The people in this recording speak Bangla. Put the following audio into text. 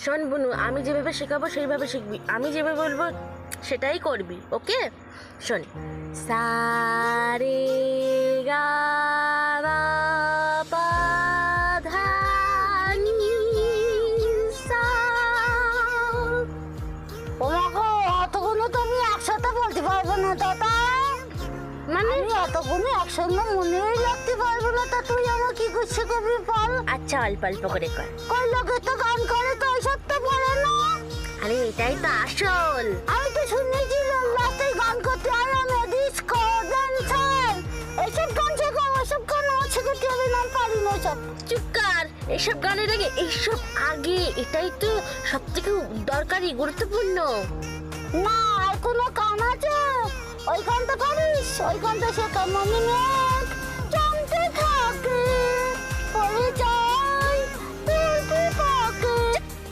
শোন বুনু, আমি যেভাবে শেখাবো সেইভাবে শিখবি, আমি যেভাবে বলবো সেটাই করবি, ওকে? শোন, সা রে গা মা পা ধা নি সা। ওমাগো, অতগুলো তো আমি একসাথে বলতে পারবো না দাদা। মানে আমি অতগুলো একসঙ্গে মনেই রাখতে পারবো না, তা তুই আমার কি করছে কবি বল। আচ্ছা, অল্প অল্প করে কর। কই লোকে তো গান করে, তো ওইসব তো বলে না। আরে এটাই তো আসল। আমি তো শুনেছি রাস্তায় গান করতে হয়, আমি ডিস্কো ড্যান্সার এইসব গান শেখো, ওইসব গান আমার শেখাতে হবে না, আমি পারি না ওইসব। চুপ কর, এইসব গানের আগে এইসব আগে, এটাই তো সব থেকে দরকারি, গুরুত্বপূর্ণ। না, আর কোনো গান আছে ওই গানটা করিস, ওই গানটা শেখা মনে নেই।